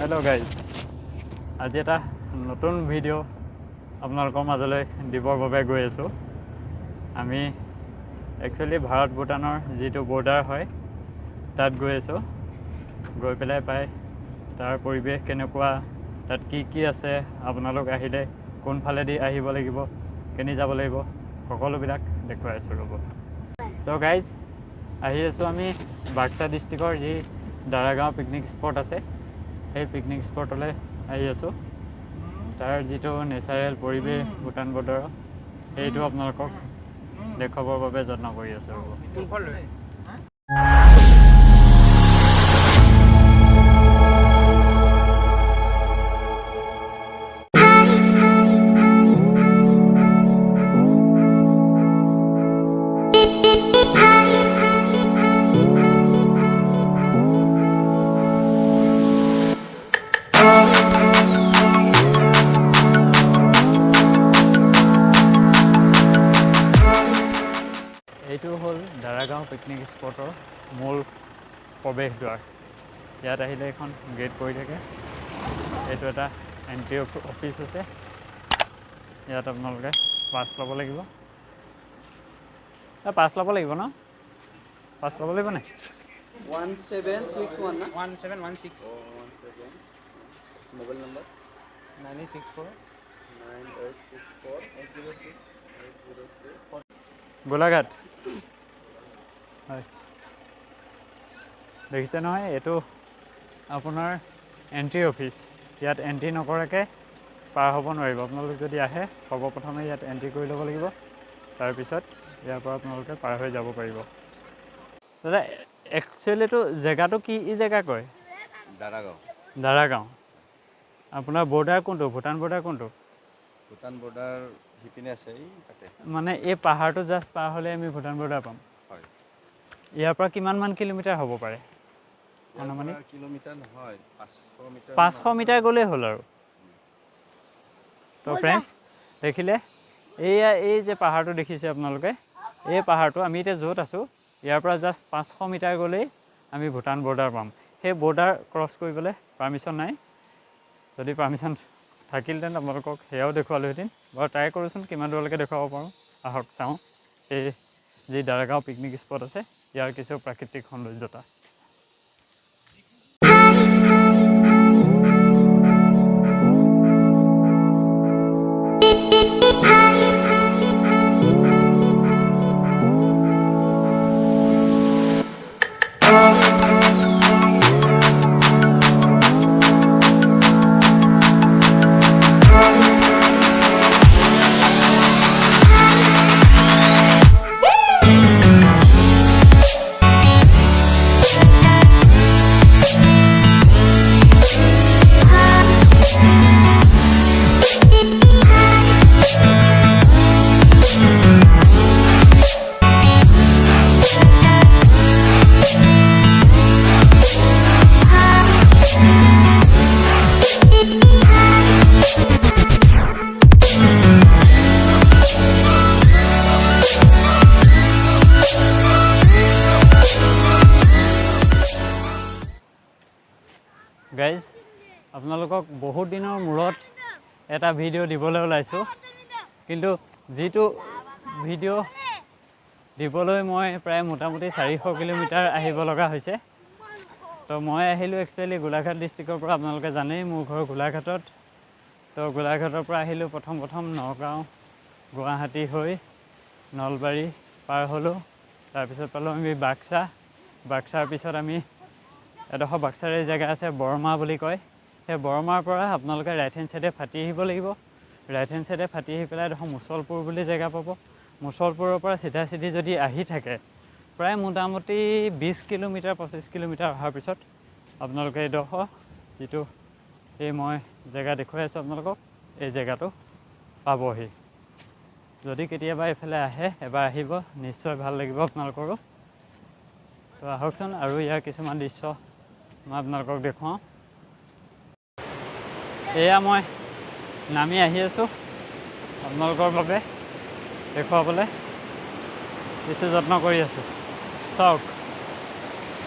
Hello' guys, আজি এটা নতুন ভিডিঅ' আপোনালোকৰ মাজলৈ দিবৰ বাবে গৈ আছোঁ। আমি একচুৱেলি ভাৰত ভূটানৰ যিটো বৰ্ডাৰ হয় তাত গৈ আছোঁ। গৈ পেলাই পাই তাৰ পৰিৱেশ কেনেকুৱা, তাত কি কি আছে, আপোনালোক আহিলে কোনফালেদি আহিব লাগিব, কেনি যাব লাগিব, সকলোবিলাক দেখুৱাই আছোঁ ৰ'ব। তো গাইজ, আহি আছোঁ আমি বাক্সা ডিষ্ট্ৰিক্টৰ যি দাৰাগাঁও পিকনিক স্পট আছে, সেই পিকনিক স্পটলৈ আহি আছোঁ। তাৰ যিটো নেচাৰেল পৰিৱেশ ভূটান বৰ্ডাৰৰ, সেইটো আপোনালোকক দেখুৱাবৰ বাবে যত্ন কৰি আছোঁ ৰ'ব। এইটো হ'ল দাৰাগাঁও পিকনিক স্পটৰ মূল প্ৰৱেশদ্বাৰ। ইয়াত আহিলে এখন গেট পৰি থাকে। এইটো এটা এণ্ট্ৰি অফিচ আছে। ইয়াত আপোনালোকে পাছ ল'ব লাগিব। পাছ ল'ব লাগিব ন? পাছ ল'ব লাগিব নে? 1761 না? 1716 মোবাইল নম্বৰ 9864 গোলাঘাট। হয়, দেখিছে নহয়, এইটো আপোনাৰ এণ্ট্ৰি অফিচ। ইয়াত এণ্ট্ৰি নকৰাকৈ পাৰ হ'ব নোৱাৰিব। আপোনালোক যদি আহে, সৰ্বপ্ৰথমে ইয়াত এণ্ট্ৰি কৰি ল'ব লাগিব। তাৰপিছত ইয়াৰ পৰা আপোনালোকে পাৰ হৈ যাব পাৰিব। দাদা, একচুৱেলিটো জেগাটো কি জেগা কয়? দাৰাগাঁও। দাৰাগাঁও। আপোনাৰ বৰ্ডাৰ কোনটো? ভূটান বৰ্ডাৰ কোনটো? ভূটান বৰ্ডাৰ সিপিনে আছে, এই তাতে। মানে এই পাহাৰটো জাষ্ট পাৰ হ'লে আমি ভূটান বৰ্ডাৰ পাম। হয়। ইয়াৰ পৰা কিমানমান কিলোমিটাৰ হ'ব পাৰে? কিলোমিটাৰ নহয়, 500 মিটাৰ। 500 মিটাৰ গ'লেই হ'ল আৰু। তো ফ্ৰেণ্ডছ, দেখিলে এই যে পাহাৰটো দেখিছে আপোনালোকে, এই পাহাৰটো আমি এতিয়া য'ত আছোঁ, ইয়াৰ পৰা জাষ্ট 500 মিটাৰ গ'লেই আমি ভূটান বৰ্ডাৰ পাম। সেই বৰ্ডাৰ ক্ৰছ কৰিবলৈ পাৰ্মিশ্যন নাই। যদি পাৰ্মিশ্যন থাকিলহেঁতেন আপোনালোকক সেয়াও দেখুৱালোহেঁতেন। বাৰু ট্ৰাই কৰোঁচোন কিমান দূৰলৈকে দেখুৱাব পাৰোঁ। আহক চাওঁ এই যি দাৰাগাঁও পিকনিক স্পট আছে, ইয়াৰ কিছু প্ৰাকৃতিক সৌন্দৰ্যতা। গাইজ, আপোনালোকক বহুত দিনৰ মূৰত এটা ভিডিঅ' দিবলৈ ওলাইছোঁ। কিন্তু যিটো ভিডিঅ' দিবলৈ মই প্ৰায় মোটামুটি 400 কিলোমিটাৰ আহিব লগা হৈছে। তো মই আহিলোঁ একচুৱেলি গোলাঘাট ডিষ্ট্ৰিক্টৰ পৰা। আপোনালোকে জানেই মোৰ ঘৰ গোলাঘাটত। তো গোলাঘাটৰ পৰা আহিলোঁ প্ৰথম নগাঁও, গুৱাহাটী হৈ নলবাৰী পাৰ হ'লোঁ। তাৰপিছত পালোঁ আমি বাক্সা। বাক্সাৰ পিছত আমি এডোখৰ বাক্সাৰে জেগা আছে, বৰমা বুলি কয়। সেই বৰমাৰ পৰা আপোনালোকে ৰাইট হেণ্ড চাইডে ফাটি আহিব লাগিব। ৰাইট হেণ্ড চাইডে ফাটি আহি পেলাই এডোখৰ মুছলপুৰ বুলি জেগা পাব। মুছলপুৰৰ পৰা চিধা চিধি যদি আহি থাকে, প্ৰায় মোটামুটি 20 কিলোমিটাৰ 25 কিলোমিটাৰ অহাৰ পিছত আপোনালোকে এইডোখৰ যিটো এই মই জেগা দেখুৱাই আছোঁ আপোনালোকক, এই জেগাটো পাবহি। যদি কেতিয়াবা এইফালে আহে, এবাৰ আহিব, নিশ্চয় ভাল লাগিব আপোনালোকৰো। তো আহকচোন আৰু ইয়াৰ কিছুমান দৃশ্য মই আপোনালোকক দেখুৱাওঁ। এয়া মই নামি আহি আছোঁ আপোনালোকৰ বাবে দেখুৱাবলৈ কিছু যত্ন কৰি আছোঁ। চাওক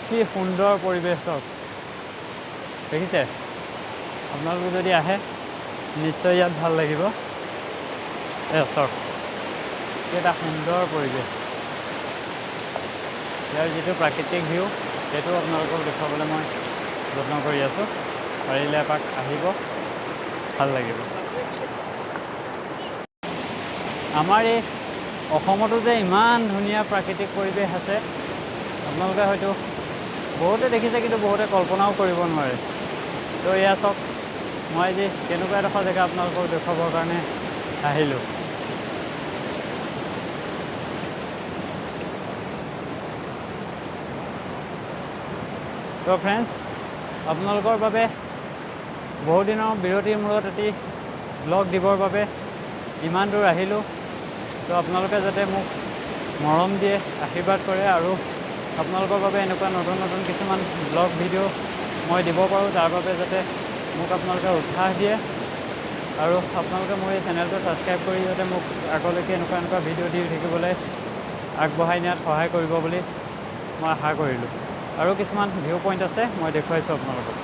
কি সুন্দৰ পৰিৱেশ, চাওক দেখিছে। আপোনালোকে যদি আহে নিশ্চয় ইয়াত ভাল লাগিব। চাওক এটা সুন্দৰ পৰিৱেশ, ইয়াৰ যিটো প্ৰাকৃতিক ভিউ সেইটো আপোনালোকক দেখুৱাবলৈ মই যত্ন কৰি আছোঁ। পাৰিলে এপাক আহিব, ভাল লাগিব। আমাৰ এই অসমতো যে ইমান ধুনীয়া প্ৰাকৃতিক পৰিৱেশ আছে, আপোনালোকে হয়তো বহুতে দেখিছে কিন্তু বহুতে কল্পনাও কৰিব নোৱাৰে। তো এয়া চাওক, মই আজি কেনেকুৱা এডোখৰ জেগা আপোনালোকক দেখুৱাবৰ কাৰণে আহিলোঁ। তো ফ্ৰেণ্ডছ, আপোনালোকৰ বাবে বহু দিনৰ বিৰতিৰ মূৰত এটি ব্লগ দিবৰ বাবে ইমান দূৰ আহিলোঁ। তো আপোনালোকে যাতে মোক মৰম দিয়ে, আশীৰ্বাদ কৰে আৰু আপোনালোকৰ বাবে এনেকুৱা নতুন নতুন কিছুমান ব্লগ ভিডিঅ' মই দিব পাৰোঁ, তাৰ বাবে যাতে মোক আপোনালোকে উৎসাহ দিয়ে আৰু আপোনালোকে মোৰ এই চেনেলটো ছাবস্ক্ৰাইব কৰি যাতে মোক আগলৈকে এনেকুৱা ভিডিঅ' দি থাকিবলৈ আগবঢ়াই নিয়াত সহায় কৰিব বুলি মই আশা কৰিলোঁ। আৰু কিছুমান ভিউ পইণ্ট আছে, মই দেখুৱাইছোঁ আপোনালোকক।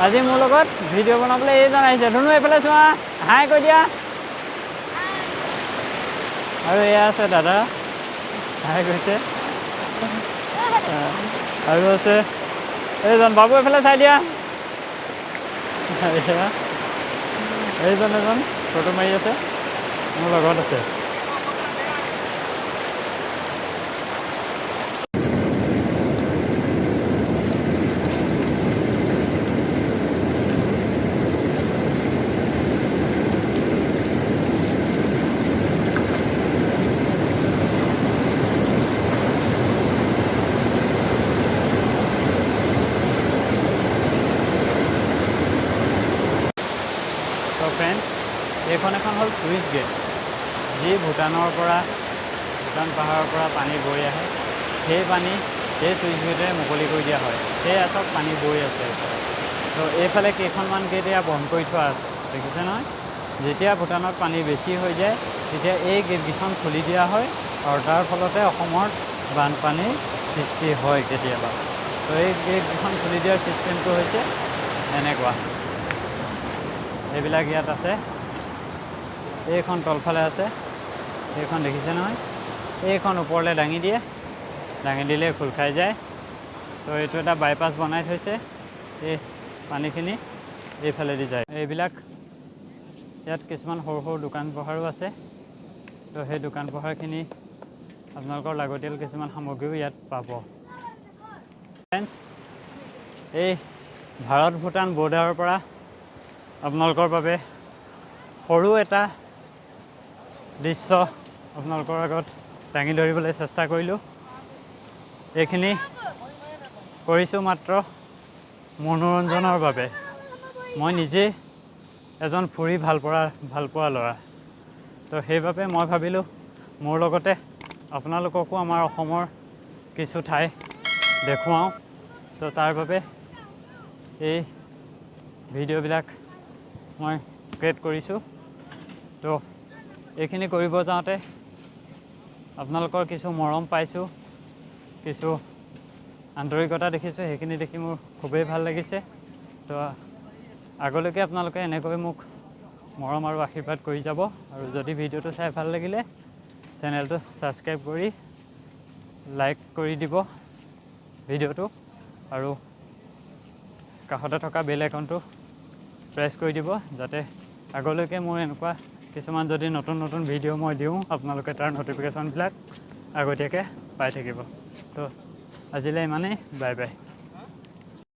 আজি মোৰ লগত ভিডিঅ' বনাবলৈ এইজন আহিছে। ধুনু এইফালে চোৱা, হাই কৈ দিয়া। আৰু এয়া আছে দাদা, হাই কৈছে। আৰু আছে এইজন বাবু, এইফালে চাই দিয়া। এইজন এজন ফটো মাৰি আছে, মোৰ লগত আছে। ফ্ৰেণ্ড, এইখন এখন হ'ল চুইচ গেট, যি ভূটান পাহাৰৰ পৰা পানী বৈ আহে। সেই পানী সেই চুইচ গেটেৰে মুকলি কৰি দিয়া হয়। সেয়া চব পানী বৈ আছে এইফালে। তো এইফালে কেইখনমান গেট এয়া বন্ধ কৰি থোৱা আছে, দেখিছে নহয়? যেতিয়া ভূটানত পানী বেছি হৈ যায় তেতিয়া এই গেটকেইখন খুলি দিয়া হয়, আৰু তাৰ ফলতে অসমত বানপানীৰ সৃষ্টি হয় কেতিয়াবা। তো এই গেটকেইখন খুলি দিয়াৰ ছিষ্টেমটো হৈছে এনেকুৱা। এইবিলাক ইয়াত আছে, এইখন তলফালে আছে, এইখন দেখিছে নহয়? এইখন ওপৰলৈ দাঙি দিয়ে, দাঙি দিলে খোল খাই যায়। তো এইটো এটা বাইপাছ বনাই থৈছে, এই পানীখিনি এইফালেদি যায়। এইবিলাক ইয়াত কিছুমান সৰু সৰু দোকান পোহাৰো আছে। তো সেই দোকান পোহাৰখিনি আপোনালোকৰ লাগতিয়াল কিছুমান সামগ্ৰীও ইয়াত পাব। ফ্ৰেণ্ডছ, এই ভাৰত ভূটান বৰ্ডাৰৰ পৰা আপোনালোকৰ বাবে সৰু এটা দৃশ্য আপোনালোকৰ আগত দাঙি ধৰিবলৈ চেষ্টা কৰিলোঁ। এইখিনি কৰিছোঁ মাত্ৰ মনোৰঞ্জনৰ বাবে। মই নিজেই এজন ফুৰি ভাল পোৱা ল'ৰা। তো সেইবাবে মই ভাবিলোঁ মোৰ লগতে আপোনালোককো আমাৰ অসমৰ কিছু ঠাই দেখুৱাওঁ। তো তাৰ বাবে এই ভিডিঅ'বিলাক মই ক্ৰিয়েট কৰিছোঁ। তো এইখিনি কৰিব যাওঁতে আপোনালোকৰ কিছু মৰম পাইছোঁ, কিছু আন্তৰিকতা দেখিছোঁ, সেইখিনি দেখি মোৰ খুবেই ভাল লাগিছে। তো আগলৈকে আপোনালোকে এনেকৈ মোক মৰম আৰু আশীৰ্বাদ কৰি যাব। আৰু যদি ভিডিঅ'টো চাই ভাল লাগিলে চেনেলটো ছাবস্ক্ৰাইব কৰি লাইক কৰি দিব ভিডিঅ'টো, আৰু কাষতে থকা বেল আইকনটো প্ৰেছ কৰি দিব, যাতে আগলৈকে মোৰ এনেকুৱা কিছুমান যদি নতুন ভিডিঅ' মই দিওঁ আপোনালোকে তাৰ ন'টিফিকেশ্যনবিলাক আগতীয়াকৈ পাই থাকিব। তো আজিলৈ ইমানেই, বাই বাই।